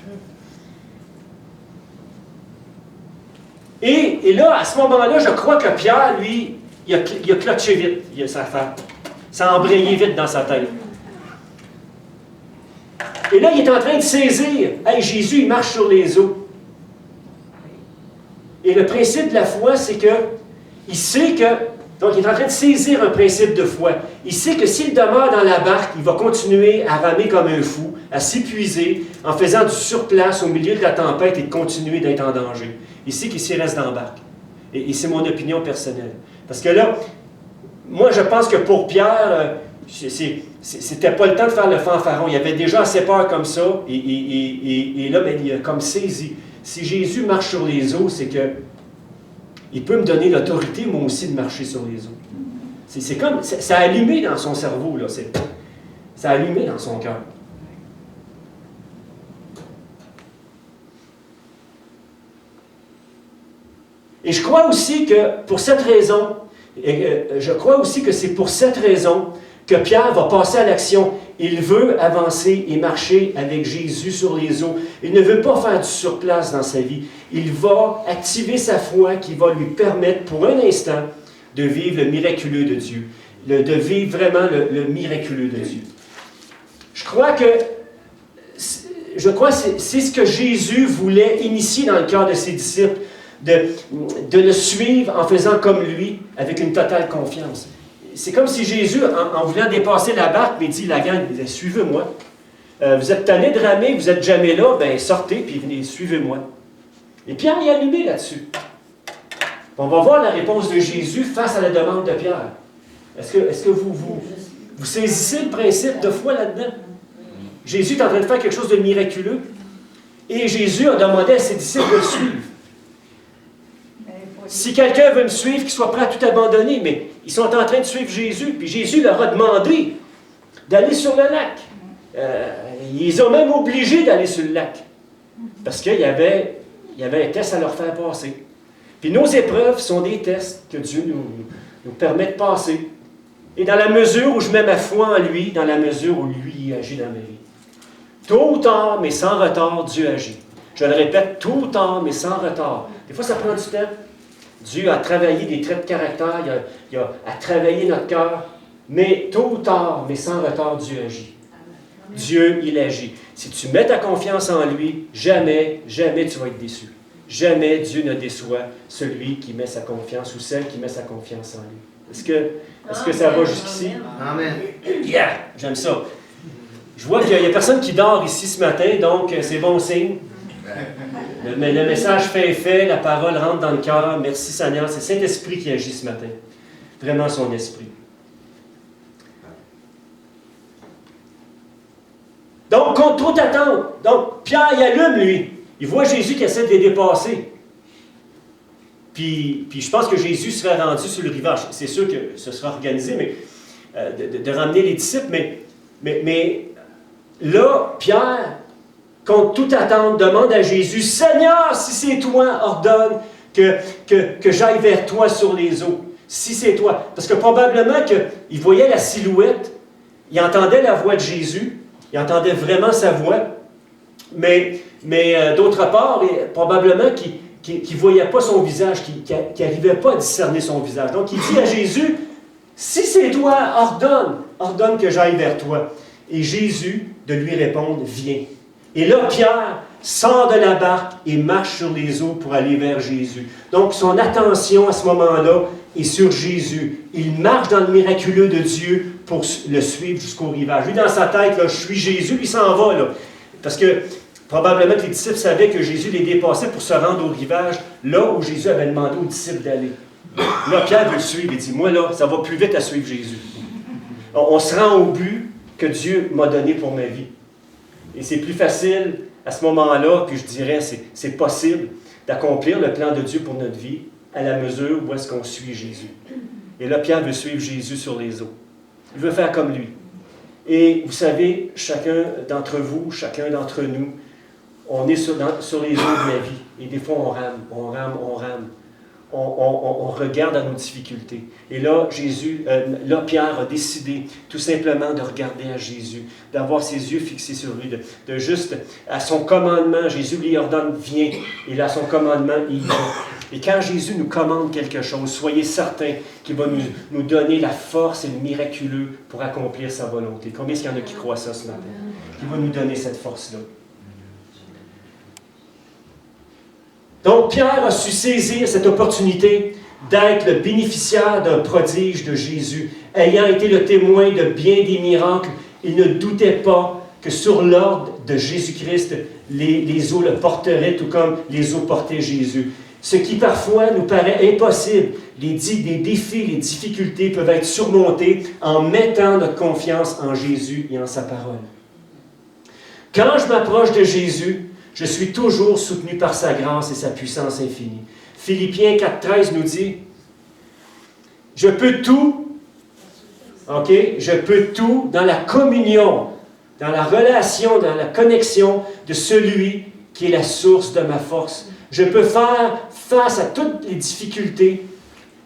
Et là, à ce moment-là, je crois que Pierre, lui, il a clutché vite. Ça a embrayé vite dans sa tête. Et là, il est en train de saisir. Hey, Jésus, il marche sur les eaux. Et le principe de la foi, c'est que il sait que, donc il est en train de saisir un principe de foi. Il sait que s'il demeure dans la barque, il va continuer à ramer comme un fou, à s'épuiser, en faisant du surplace au milieu de la tempête et de continuer d'être en danger. Il sait qu'il s'y reste dans la barque. Et c'est mon opinion personnelle. Parce que là, moi, je pense que pour Pierre, c'était pas le temps de faire le fanfaron. Il avait déjà assez peur comme ça. Et là, ben, il a comme saisi. Si Jésus marche sur les eaux, c'est que il peut me donner l'autorité, moi aussi, de marcher sur les eaux. C'est comme, ça a allumé dans son cerveau, là. Ça a allumé dans son cœur. Et je crois aussi que pour cette raison, c'est pour cette raison que Pierre va passer à l'action. Il veut avancer et marcher avec Jésus sur les eaux. Il ne veut pas faire du surplace dans sa vie. Il va activer sa foi qui va lui permettre pour un instant de vivre le miraculeux de Dieu. De vivre vraiment le miraculeux de Dieu. Je crois que c'est ce que Jésus voulait initier dans le cœur de ses disciples, de le suivre en faisant comme lui, avec une totale confiance. C'est comme si Jésus, en voulant dépasser la barque, il dit, la gang, suivez-moi. Vous êtes tannés de ramer, vous n'êtes jamais là, bien sortez, puis venez, suivez-moi. Et Pierre est allumé là-dessus. On va voir la réponse de Jésus face à la demande de Pierre. Est-ce que vous saisissez le principe de foi là-dedans? Jésus est en train de faire quelque chose de miraculeux. Et Jésus a demandé à ses disciples de le suivre. Si quelqu'un veut me suivre, qu'il soit prêt à tout abandonner, mais ils sont en train de suivre Jésus, puis Jésus leur a demandé d'aller sur le lac. Ils ont même obligés d'aller sur le lac. Parce qu'il y avait un test à leur faire passer. Puis nos épreuves sont des tests que Dieu nous permet de passer. Et dans la mesure où je mets ma foi en lui, dans la mesure où lui agit dans ma vie. Tôt ou tard, mais sans retard, Dieu agit. Je le répète, tôt ou tard, mais sans retard. Des fois, ça prend du temps. Dieu a travaillé des traits de caractère, il a travaillé notre cœur. Mais tôt ou tard, mais sans retard, Dieu agit. Dieu, il agit. Si tu mets ta confiance en lui, jamais, jamais tu vas être déçu. Jamais Dieu ne déçoit celui qui met sa confiance ou celle qui met sa confiance en lui. Est-ce que ça va jusqu'ici? Amen. Yeah! J'aime ça. Je vois qu'il n'y a personne qui dort ici ce matin, donc c'est bon signe. Le message fait effet, la parole rentre dans le cœur. Merci Seigneur, c'est Saint-Esprit qui agit ce matin. Vraiment son esprit. Donc, contre toute attente. Donc, Pierre, il allume, lui. Il voit Jésus qui essaie de les dépasser. Puis je pense que Jésus serait rendu sur le rivage. C'est sûr que ce sera organisé, mais de ramener les disciples. Mais là, Pierre, contre toute attente, demande à Jésus, « Seigneur, si c'est toi, ordonne que j'aille vers toi sur les eaux. Si c'est toi. » Parce que probablement qu'il voyait la silhouette, il entendait la voix de Jésus, il entendait vraiment sa voix, mais d'autre part, probablement qu'il ne voyait pas son visage, qu'il n'arrivait pas à discerner son visage. Donc il dit à Jésus, « Si c'est toi, ordonne que j'aille vers toi. » Et Jésus de lui répondre, « Viens. » Et là, Pierre sort de la barque et marche sur les eaux pour aller vers Jésus. Donc son attention à ce moment-là est sur Jésus. Il marche dans le miraculeux de Dieu pour le suivre jusqu'au rivage. Lui, dans sa tête, là, je suis Jésus, il s'en va. Là. Parce que probablement que les disciples savaient que Jésus les dépassait pour se rendre au rivage, là où Jésus avait demandé aux disciples d'aller. Là, Pierre veut le suivre. Il dit, moi, là, ça va plus vite à suivre Jésus. On se rend au but que Dieu m'a donné pour ma vie. Et c'est plus facile à ce moment-là, puis je dirais, c'est possible d'accomplir le plan de Dieu pour notre vie à la mesure où est-ce qu'on suit Jésus. Et là, Pierre veut suivre Jésus sur les eaux. Il veut faire comme lui. Et vous savez, chacun d'entre vous, chacun d'entre nous, on est sur les eaux de la vie. Et des fois, on rame. On regarde à nos difficultés. Et là, Pierre a décidé tout simplement de regarder à Jésus, d'avoir ses yeux fixés sur lui, de juste, à son commandement, Jésus lui ordonne, viens. Et là, à son commandement, il vient. Et quand Jésus nous commande quelque chose, soyez certains qu'il va nous donner la force et le miraculeux pour accomplir sa volonté. Combien est-ce qu'il y en a qui croient ça ce matin? Qu'il va nous donner cette force-là. Donc, Pierre a su saisir cette opportunité d'être le bénéficiaire d'un prodige de Jésus. Ayant été le témoin de bien des miracles, il ne doutait pas que sur l'ordre de Jésus-Christ, les eaux le porteraient tout comme les eaux portaient Jésus. Ce qui parfois nous paraît impossible, des défis, les difficultés peuvent être surmontés en mettant notre confiance en Jésus et en sa parole. Quand je m'approche de Jésus, je suis toujours soutenu par sa grâce et sa puissance infinie. Philippiens 4,13 nous dit, « Je peux tout, je peux tout dans la communion, dans la relation, dans la connexion de celui qui est la source de ma force. Je peux faire face à toutes les difficultés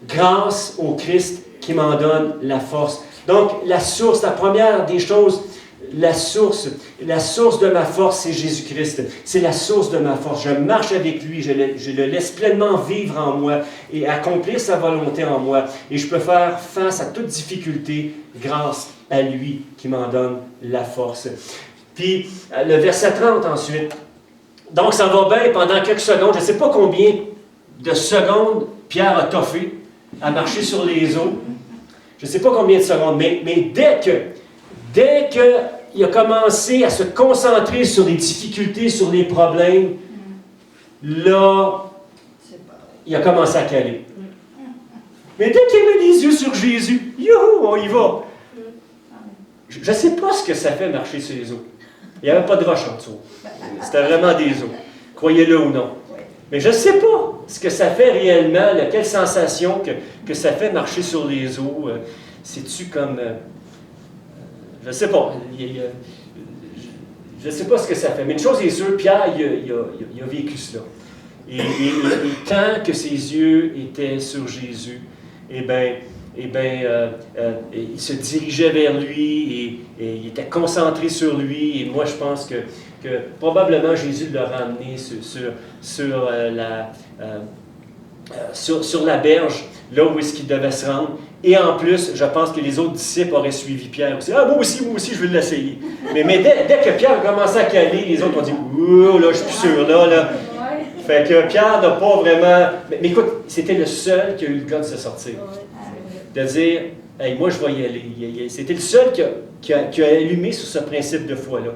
grâce au Christ qui m'en donne la force. » Donc, la source, la première des choses, la source de ma force, c'est Jésus-Christ. C'est la source de ma force. Je marche avec lui, je le laisse pleinement vivre en moi et accomplir sa volonté en moi. Et je peux faire face à toute difficulté grâce à lui qui m'en donne la force. Puis, le verset 30 ensuite. Donc, ça va bien pendant quelques secondes. Je ne sais pas combien de secondes Pierre a toffé à marcher sur les eaux. Je ne sais pas combien de secondes, mais dès qu'il a commencé à se concentrer sur les difficultés, sur les problèmes, là, il a commencé à caler. Mais dès qu'il met les yeux sur Jésus, youhou, on y va. Je ne sais pas ce que ça fait marcher sur les eaux. Il n'y avait pas de roche en dessous. C'était vraiment des eaux. Croyez-le ou non. Mais je ne sais pas ce que ça fait réellement, quelle sensation que ça fait marcher sur les eaux. C'est-tu comme... je ne sais pas. Je ne sais pas ce que ça fait. Mais une chose est sûre, Pierre, il a vécu cela. Et tant que ses yeux étaient sur Jésus, il se dirigeait vers lui et il était concentré sur lui. Et moi, je pense que probablement Jésus l'a ramené sur la berge, là où est-ce qu'il devait se rendre. Et en plus, je pense que les autres disciples auraient suivi Pierre aussi. Ah, moi aussi, je vais l'essayer. Mais dès que Pierre a commencé à caler, les autres ont dit, ouh, là, je suis plus sûr, là. Fait que Pierre n'a pas vraiment... Mais écoute, c'était le seul qui a eu le gars de se sortir. De dire, hey, moi, je vais y aller. C'était le seul qui a allumé sur ce principe de foi-là.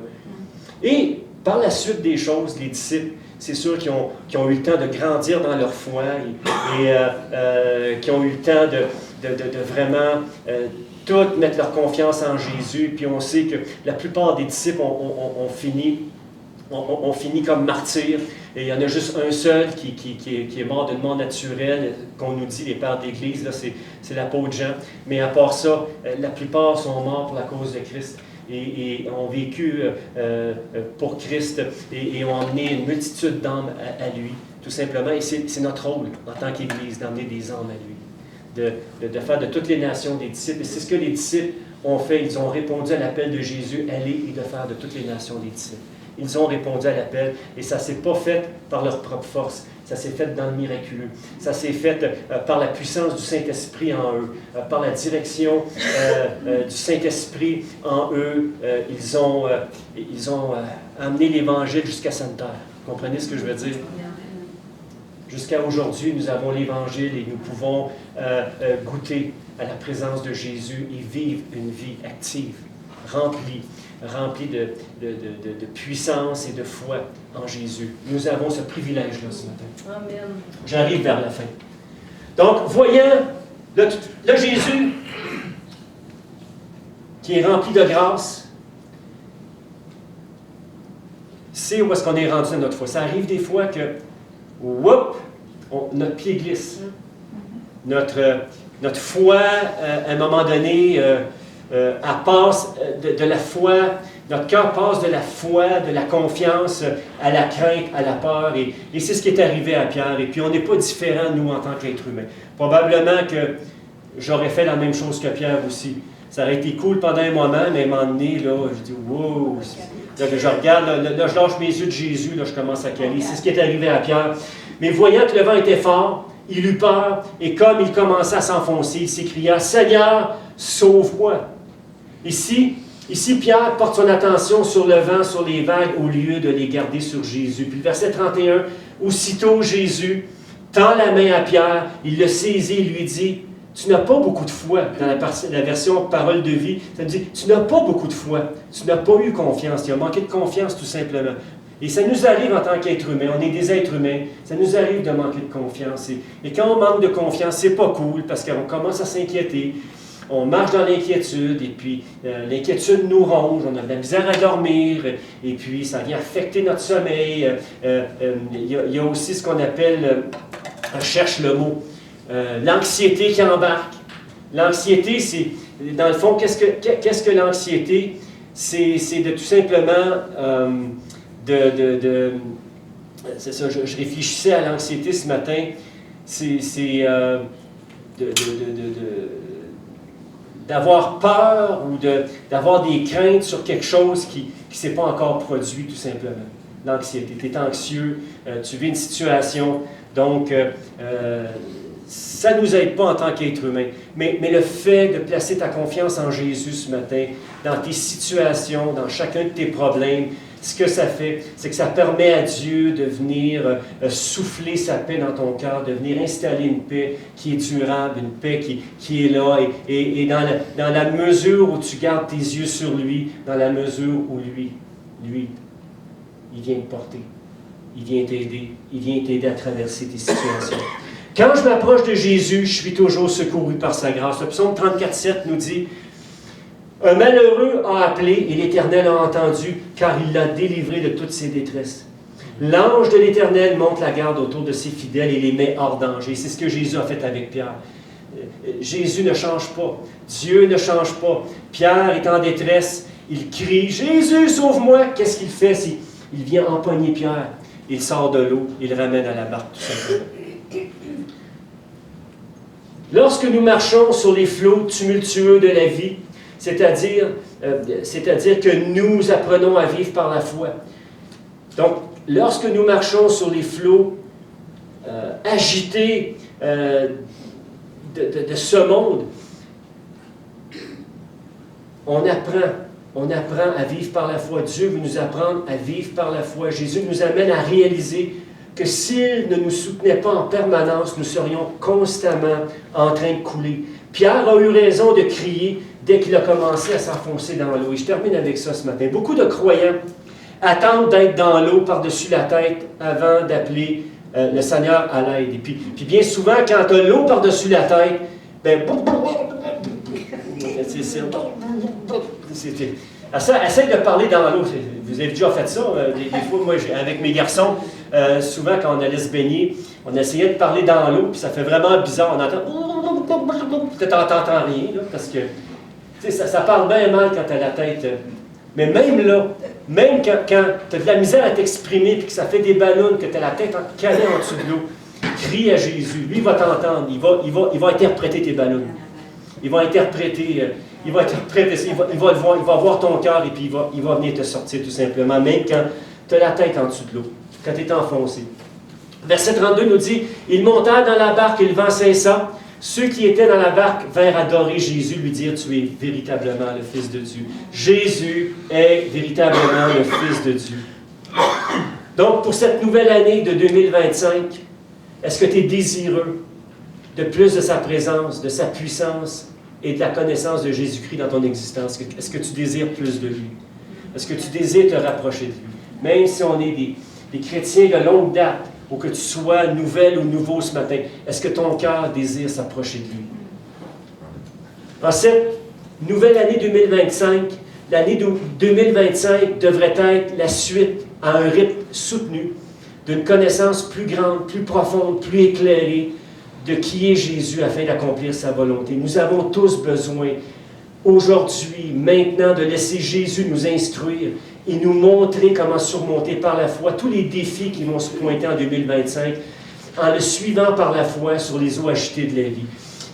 Et par la suite des choses, les disciples, c'est sûr qu'ils ont eu le temps de grandir dans leur foi et qui ont eu le temps de vraiment tout mettre leur confiance en Jésus. Puis on sait que la plupart des disciples ont fini comme martyrs. Et il y en a juste un seul qui est mort d'une mort naturelle, qu'on nous dit, les pères d'Église, là, c'est l'apôtre Jean. Mais à part ça, la plupart sont morts pour la cause de Christ. Et ont vécu pour Christ et ont emmené une multitude d'âmes à lui, tout simplement. Et c'est notre rôle en tant qu'Église d'emmener des âmes à lui, de faire de toutes les nations des disciples. Et c'est ce que les disciples ont fait. Ils ont répondu à l'appel de Jésus, aller et de faire de toutes les nations des disciples. Ils ont répondu à l'appel et ça ne s'est pas fait par leur propre force. Ça s'est fait dans le miraculeux. Ça s'est fait par la puissance du Saint-Esprit en eux, par la direction du Saint-Esprit en eux. Ils ont amené l'Évangile jusqu'à Sainte-Terre. Vous comprenez ce que je veux dire? Jusqu'à aujourd'hui, nous avons l'Évangile et nous pouvons goûter à la présence de Jésus et vivre une vie active, remplie de puissance et de foi en Jésus. Nous avons ce privilège-là ce matin. Amen. J'arrive vers la fin. Donc, voyant le Jésus qui est rempli de grâce, c'est où est-ce qu'on est rendu dans notre foi. Ça arrive des fois que, notre pied glisse. Notre foi, à un moment donné, elle passe de la foi, notre cœur passe de la foi, de la confiance à la crainte, à la peur. Et c'est ce qui est arrivé à Pierre. Et puis on n'est pas différents, nous, en tant qu'êtres humains. Probablement que j'aurais fait la même chose que Pierre aussi. Ça aurait été cool pendant un moment, mais à un moment donné, là, je dis, wow! Là, je regarde, là, je lâche mes yeux de Jésus, là, je commence à caler. C'est ce qui est arrivé à Pierre. Mais voyant que le vent était fort, il eut peur, et comme il commençait à s'enfoncer, il s'écria, « Seigneur, sauve-moi! » Ici, Pierre porte son attention sur le vent, sur les vagues, au lieu de les garder sur Jésus. Puis le verset 31, « Aussitôt Jésus tend la main à Pierre, il le saisit et lui dit, « Tu n'as pas beaucoup de foi. » Dans la version « Parole de vie », ça dit, « Tu n'as pas beaucoup de foi. Tu n'as pas eu confiance. Tu as manqué de confiance, tout simplement. » Et ça nous arrive en tant qu'être humain, on est des êtres humains, ça nous arrive de manquer de confiance. Et quand on manque de confiance, c'est pas cool parce qu'on commence à s'inquiéter. On marche dans l'inquiétude et puis l'inquiétude nous ronge, on a de la misère à dormir et puis ça vient affecter notre sommeil. Il y a aussi ce qu'on appelle, je cherche le mot, l'anxiété qui embarque. L'anxiété, c'est, dans le fond, qu'est-ce que l'anxiété? C'est de tout simplement... c'est ça, je réfléchissais à l'anxiété ce matin, c'est d'avoir peur ou d'avoir des craintes sur quelque chose qui ne s'est pas encore produit, tout simplement. L'anxiété, tu es anxieux, tu vis une situation, donc ça ne nous aide pas en tant qu'être humain. Mais le fait de placer ta confiance en Jésus ce matin, dans tes situations, dans chacun de tes problèmes, ce que ça fait, c'est que ça permet à Dieu de venir souffler sa paix dans ton cœur, de venir installer une paix qui est durable, une paix qui est là. Et dans la mesure où tu gardes tes yeux sur lui, dans la mesure où lui, il vient te porter, il vient t'aider à traverser tes situations. Quand je m'approche de Jésus, je suis toujours secouru par sa grâce. Le psaume 34,7 nous dit, « Un malheureux a appelé et l'Éternel a entendu, car il l'a délivré de toutes ses détresses. L'ange de l'Éternel monte la garde autour de ses fidèles et les met hors danger. » C'est ce que Jésus a fait avec Pierre. Jésus ne change pas. Dieu ne change pas. Pierre est en détresse. Il crie, « Jésus, sauve-moi! » Qu'est-ce qu'il fait? Il vient empoigner Pierre. Il sort de l'eau. Il le ramène à la barque, tout simplement. Lorsque nous marchons sur les flots tumultueux de la vie, c'est-à-dire que nous apprenons à vivre par la foi. Donc, lorsque nous marchons sur les flots agités de ce monde, on apprend à vivre par la foi. Dieu veut nous apprendre à vivre par la foi. Jésus nous amène à réaliser que s'il ne nous soutenait pas en permanence, nous serions constamment en train de couler. Pierre a eu raison de crier dès qu'il a commencé à s'enfoncer dans l'eau. Et je termine avec ça ce matin. Beaucoup de croyants attendent d'être dans l'eau par-dessus la tête avant d'appeler le Seigneur à l'aide. Et puis bien souvent, quand tu as l'eau par-dessus la tête, essaye de parler dans l'eau. Vous avez déjà fait ça? Des fois, moi, avec mes garçons, souvent, quand on allait se baigner, on essayait de parler dans l'eau, puis ça fait vraiment bizarre. On entend... Peut-être tu n'entends rien, là, parce que ça parle bien mal quand tu as la tête. Mais même là, même quand tu as de la misère à t'exprimer, puis que ça fait des ballons, que tu as la tête calée en dessous de l'eau, crie à Jésus. Lui, il va t'entendre. Il va interpréter tes ballons. Il va interpréter ça, il va le voir, il va voir ton cœur et puis il va venir te sortir tout simplement, même quand tu as la tête en dessous de l'eau, quand tu es enfoncé. Verset 32 nous dit, « Ils montèrent dans la barque et le vent cessa. Ceux qui étaient dans la barque vinrent adorer Jésus, lui dire, tu es véritablement le Fils de Dieu. » Jésus est véritablement le Fils de Dieu. Donc, pour cette nouvelle année de 2025, est-ce que tu es désireux de plus de sa présence, de sa puissance et de la connaissance de Jésus-Christ dans ton existence? Est-ce que tu désires plus de lui? Est-ce que tu désires te rapprocher de lui? Même si on est des chrétiens de longue date, ou que tu sois nouvelle ou nouveau ce matin, est-ce que ton cœur désire s'approcher de lui? En cette nouvelle année 2025, l'année 2025 devrait être la suite à un rythme soutenu d'une connaissance plus grande, plus profonde, plus éclairée de qui est Jésus afin d'accomplir sa volonté. Nous avons tous besoin, aujourd'hui, maintenant, de laisser Jésus nous instruire et nous montrer comment surmonter par la foi tous les défis qui vont se pointer en 2025 en le suivant par la foi sur les eaux agitées de la vie.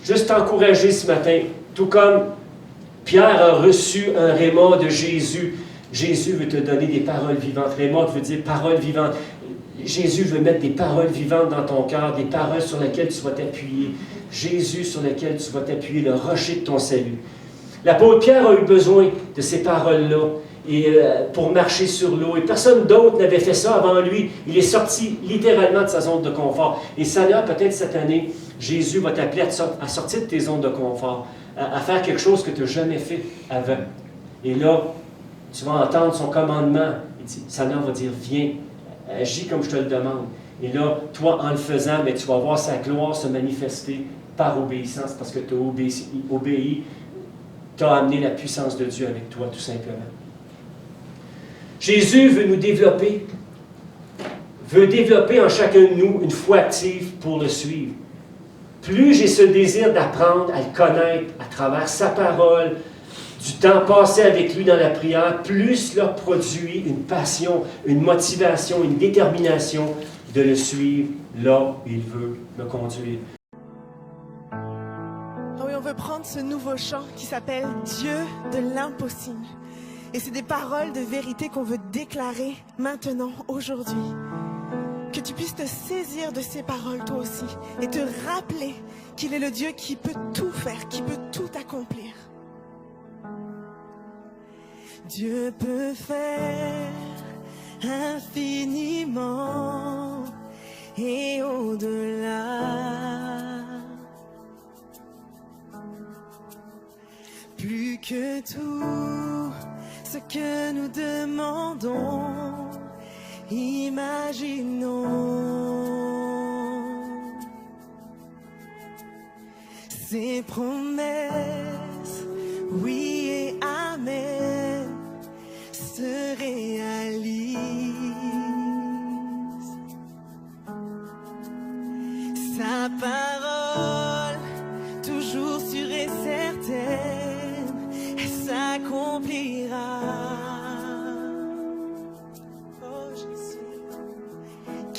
Juste t'encourager ce matin, tout comme Pierre a reçu un rhéma de Jésus, Jésus veut te donner des paroles vivantes. Rhéma veut dire paroles vivantes. Jésus veut mettre des paroles vivantes dans ton cœur, des paroles sur lesquelles tu vas t'appuyer. Jésus sur lesquelles tu vas t'appuyer, le rocher de ton salut. L'apôtre Pierre a eu besoin de ces paroles-là pour marcher sur l'eau. Et personne d'autre n'avait fait ça avant lui. Il est sorti littéralement de sa zone de confort. Et Seigneur, peut-être cette année, Jésus va t'appeler à sortir de tes zones de confort, à faire quelque chose que tu n'as jamais fait avant. Et là, tu vas entendre son commandement. Seigneur va dire, viens, agis comme je te le demande. Et là, toi, en le faisant, tu vas voir sa gloire se manifester par obéissance, parce que tu as obéi, tu as amené la puissance de Dieu avec toi, tout simplement. Jésus veut développer en chacun de nous une foi active pour le suivre. Plus j'ai ce désir d'apprendre à le connaître à travers sa parole, du temps passé avec lui dans la prière, plus cela produit une passion, une motivation, une détermination de le suivre là où il veut me conduire. Oui, on veut prendre ce nouveau chant qui s'appelle « Dieu de l'impossible ». Et c'est des paroles de vérité qu'on veut déclarer maintenant, aujourd'hui. Que tu puisses te saisir de ces paroles toi aussi et te rappeler qu'il est le Dieu qui peut tout faire, qui peut tout accomplir. Dieu peut faire infiniment et au-delà. Plus que tout ce que nous demandons, imaginons. Ses promesses, oui et amen, se réalisent. Sa parole,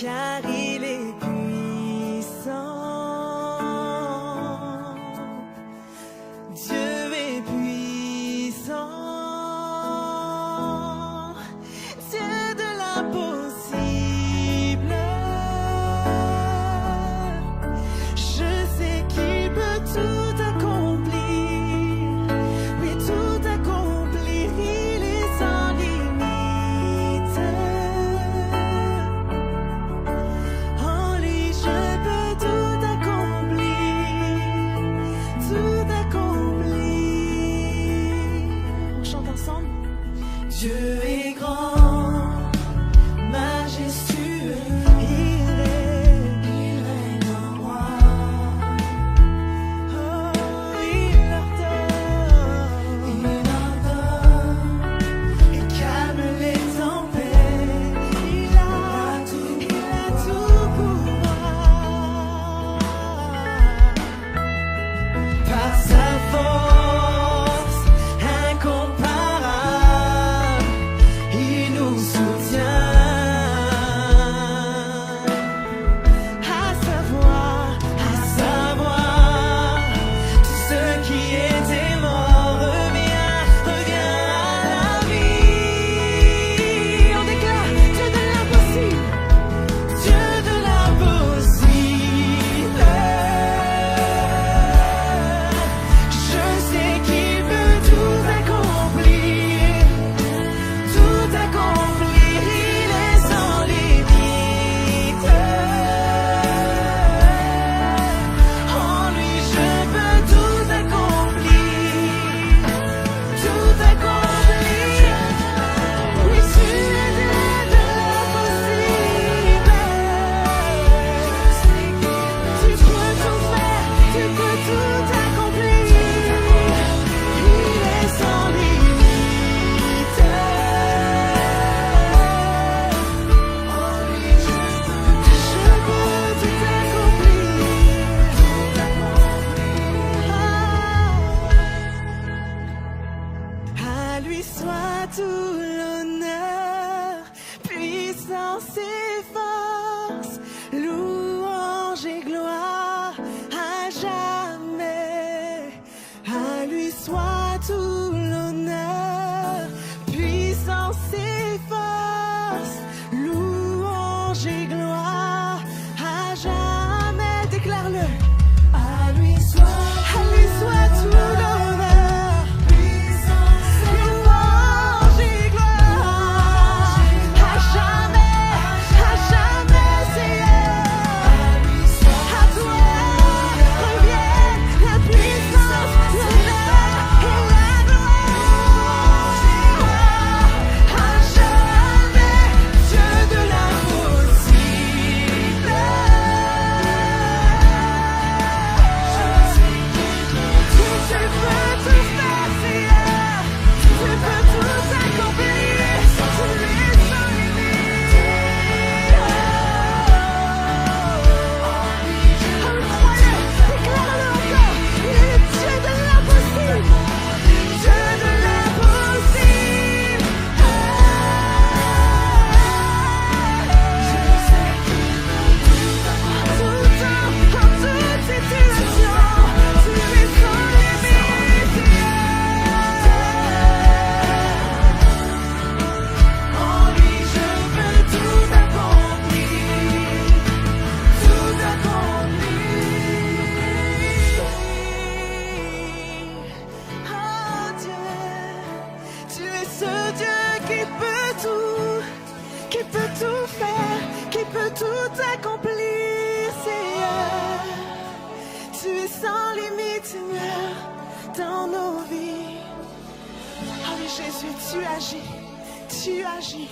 car il est puissant. Dieu est puissant. Dieu de l'impossible. Je sais qu'il peut tout accomplir. Oui, tout accomplir. Il est sans limite. En lui, je peux tout accomplir. Tout accomplir. On chante ensemble. Dieu est grand, majestueux, il règne en roi. Oh, il ordonne, et calme les tempêtes. Il a tout pouvoir. Par sa force incomparable, il nous soutient. À savoir, tout ce qui était mort revient à la vie. On déclare Dieu de l'impossible, Dieu de l'impossible. Je sais qu'il peut tout accomplir. Tout accomplir, il est sans limite. En lui, je peux tout accomplir. Tout accomplir. Oui, tu es Dieu de l'impossible. Tu peux tout faire, tu peux tout accomplir. Il est sans limite. En lui, je peux tout accomplir. À lui soit tout l'honneur, puissance et force, louange et gloire à jamais. À lui soit tout l'honneur, puissance et force, louange et gloire à jamais. Déclare-le. À lui soit tout l'honneur, louange et gloire à jamais, Seigneur. À toi revienne la puissance, l'honneur et la gloire à jamais, Dieu de l'impossible. Tu peux tout faire, Seigneur. Tu peux tout accomplir. Tu es sans limite. Crois-le, déclare-le encore. Il est Dieu de l'impossible. Dieu de l'impossible. Tout temps, en toute situation, tu es sans limite. En lui, je peux tout accomplir. Tout accomplir. Oh Dieu, tu es ce Dieu qui peut tout faire, qui peut tout accomplir, Seigneur. Tu es sans limite, Seigneur, dans nos vies. Oh oui, Jésus, tu agis, tu agis.